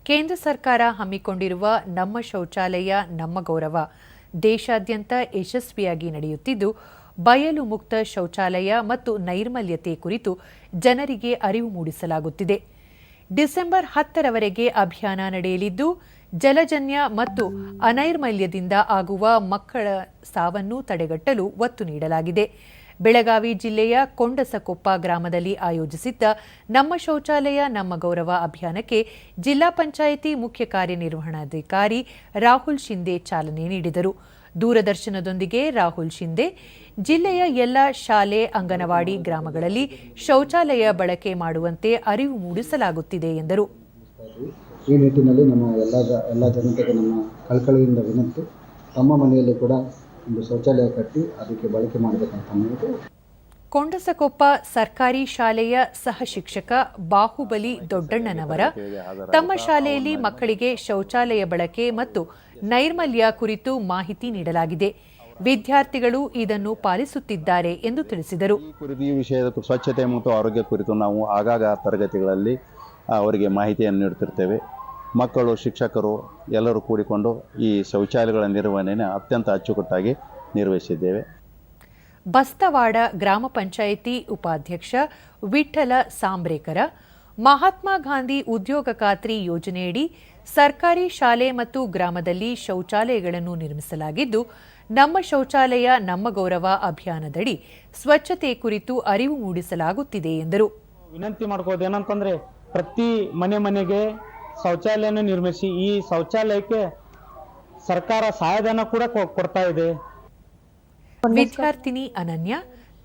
ಕೇಂದ್ರ ಸರ್ಕಾರ ಹಮ್ಮಿಕೊಂಡಿರುವ ನಮ್ಮ ಶೌಚಾಲಯ ನಮ್ಮ ಗೌರವ ದೇಶಾದ್ಯಂತ ಯಶಸ್ವಿಯಾಗಿ ನಡೆಯುತ್ತಿದ್ದು, ಬಯಲು ಮುಕ್ತ ಶೌಚಾಲಯ ಮತ್ತು ನೈರ್ಮಲ್ಯತೆ ಕುರಿತು ಜನರಿಗೆ ಅರಿವು ಮೂಡಿಸಲಾಗುತ್ತಿದೆ. ಡಿಸೆಂಬರ್ 10ರವರೆಗೆ ಅಭಿಯಾನ ನಡೆಯಲಿದ್ದು, ಜಲಜನ್ಯ ಮತ್ತು ಅನೈರ್ಮಲ್ಯದಿಂದ ಆಗುವ ಮಕ್ಕಳ ಸಾವನ್ನು ತಡೆಗಟ್ಟಲು ಒತ್ತು ನೀಡಲಾಗಿದೆ. ಬೆಳಗಾವಿ ಜಿಲ್ಲೆಯ ಕೊಂಡಸಕೊಪ್ಪ ಗ್ರಾಮದಲ್ಲಿ ಆಯೋಜಿಸಿದ್ದ ನಮ್ಮ ಶೌಚಾಲಯ ನಮ್ಮ ಗೌರವ ಅಭಿಯಾನಕ್ಕೆ ಜಿಲ್ಲಾ ಪಂಚಾಯಿತಿ ಮುಖ್ಯ ಕಾರ್ಯನಿರ್ವಹಣಾಧಿಕಾರಿ ರಾಹುಲ್ ಶಿಂದೆ ಚಾಲನೆ ನೀಡಿದರು. ದೂರದರ್ಶನದೊಂದಿಗೆ ರಾಹುಲ್ ಶಿಂದೆ ಜಿಲ್ಲೆಯ ಎಲ್ಲ ಶಾಲೆ, ಅಂಗನವಾಡಿ ಗ್ರಾಮಗಳಲ್ಲಿ ಶೌಚಾಲಯ ಬಳಕೆ ಮಾಡುವಂತೆ ಅರಿವು ಮೂಡಿಸಲಾಗುತ್ತಿದೆ ಎಂದರು. ಈ ನಿಟ್ಟಿನಲ್ಲಿ ನಮ್ಮ ಎಲ್ಲ ಜನತೆಗೆ ನಮ್ಮ ಕಳಕಳಿಯಿಂದ ವಿನಂತಿ, ತಮ್ಮ ಮನೆಯಲ್ಲಿ ಕೂಡ ಒಂದು ಶೌಚಾಲಯ ಕಟ್ಟಿ ಅದಕ್ಕೆ ಬಳಕೆ ಮಾಡಬೇಕಂತ ಅನ್ನೋದು. ಕೊಂಡಸಕೊಪ್ಪ ಸರ್ಕಾರಿ ಶಾಲೆಯ ಸಹ ಶಿಕ್ಷಕ ಬಾಹುಬಲಿ ದೊಡ್ಡಣ್ಣನವರ ತಮ್ಮ ಶಾಲೆಯಲ್ಲಿ ಮಕ್ಕಳಿಗೆ ಶೌಚಾಲಯ ಬಳಕೆ ಮತ್ತು ನೈರ್ಮಲ್ಯ ಕುರಿತು ಮಾಹಿತಿ ನೀಡಲಾಗಿದೆ. ವಿದ್ಯಾರ್ಥಿಗಳು ಇದನ್ನು ಪಾಲಿಸುತ್ತಿದ್ದಾರೆ ಎಂದು ತಿಳಿಸಿದರು. ಈ ವಿಷಯದ ಸ್ವಚ್ಛತೆ ಮತ್ತು ಆರೋಗ್ಯ ಕುರಿತು ನಾವು ಆಗಾಗ ತರಗತಿಗಳಲ್ಲಿ ಅವರಿಗೆ ಮಾಹಿತಿಯನ್ನು ನೀಡುತ್ತಿರ್ತೇವೆ. ಮಕ್ಕಳು, ಶಿಕ್ಷಕರು ಎಲ್ಲರೂ ಕೂಡಿಕೊಂಡು ಈ ಶೌಚಾಲಯಗಳ ನಿರ್ವಹಣೆಯನ್ನು ಅತ್ಯಂತ ಅಚ್ಚುಕಟ್ಟಾಗಿ ನಿರ್ವಹಿಸಿದ್ದೇವೆ. ಬಸ್ತವಾಡ ಗ್ರಾಮ ಪಂಚಾಯಿತಿ ಉಪಾಧ್ಯಕ್ಷ ವಿಠ್ಠಲ ಸಾಂಬ್ರೇಕರ, ಮಹಾತ್ಮ ಗಾಂಧಿ ಉದ್ಯೋಗ ಖಾತ್ರಿ ಯೋಜನೆಯಡಿ ಸರ್ಕಾರಿ ಶಾಲೆ ಮತ್ತು ಗ್ರಾಮದಲ್ಲಿ ಶೌಚಾಲಯಗಳನ್ನು ನಿರ್ಮಿಸಲಾಗಿದ್ದು, ನಮ್ಮ ಶೌಚಾಲಯ ನಮ್ಮ ಗೌರವ ಅಭಿಯಾನದಡಿ ಸ್ವಚ್ಛತೆ ಕುರಿತು ಅರಿವು ಮೂಡಿಸಲಾಗುತ್ತಿದೆ ಎಂದರು. ವಿನಂತಿ ಮಾಡ್ಕೋದು ಏನಂತಂದ್ರೆ, ಪ್ರತಿ ಮನೆಗೆ ಶೌಚಾಲಯನ ನಿರ್ಮಿಸಿ ಈ ಶೌಚಾಲಯಕ್ಕೆ ಸರ್ಕಾರ ಸಹಾಯಧನ ಕೂಡ ಕೊಡ್ತಾ ಇದೆ. ವಿದ್ಯಾರ್ಥಿನಿ ಅನನ್ಯ,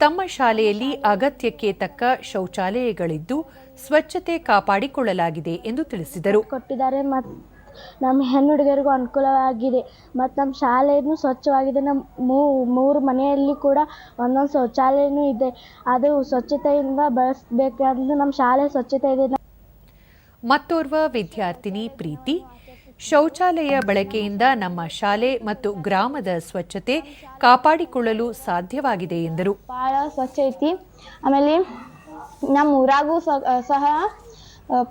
ತಮ್ಮ ಶಾಲೆಯಲ್ಲಿ ಅಗತ್ಯಕ್ಕೆ ತಕ್ಕ ಶೌಚಾಲಯಗಳಿದ್ದು ಸ್ವಚ್ಛತೆ ಕಾಪಾಡಿಕೊಳ್ಳಲಾಗಿದೆ ಎಂದು ತಿಳಿಸಿದರು. ಕೊಟ್ಟಿದ್ದಾರೆ ಮತ್ತು ನಮ್ಮ ಹೆಣ್ಣು ಹುಡುಗರಿಗೂ ಅನುಕೂಲವಾಗಿದೆ ಮತ್ತು ನಮ್ಮ ಶಾಲೆಯೂ ಸ್ವಚ್ಛವಾಗಿದೆ. ನಮ್ಮ ಮೂರು ಮನೆಯಲ್ಲಿ ಕೂಡ ಒಂದೊಂದು ಶೌಚಾಲಯನೂ ಇದೆ. ಅದು ಸ್ವಚ್ಛತೆಯಿಂದ ಬಳಸಬೇಕಂದ್ರೆ ನಮ್ಮ ಶಾಲೆ ಸ್ವಚ್ಛತೆ ಇದೆ. ಮತ್ತೋರ್ವ ವಿದ್ಯಾರ್ಥಿನಿ ಪ್ರೀತಿ, ಶೌಚಾಲಯ ಬಳಕೆಯಿಂದ ನಮ್ಮ ಶಾಲೆ ಮತ್ತು ಗ್ರಾಮದ ಸ್ವಚ್ಛತೆ ಕಾಪಾಡಿಕೊಳ್ಳಲು ಸಾಧ್ಯವಾಗಿದೆ ಎಂದರು. ಭಾಳ ಸ್ವಚ್ಛ ಐತಿ. ಆಮೇಲೆ ನಮ್ಮ ಊರಾಗೂ ಸಹ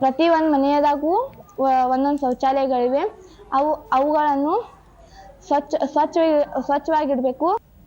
ಪ್ರತಿ ಒಂದು ಮನೆಯದಾಗೂ ಒಂದೊಂದು ಶೌಚಾಲಯಗಳಿವೆ. ಅವುಗಳನ್ನು ಸ್ವಚ್ಛವಾಗಿಡಬೇಕು.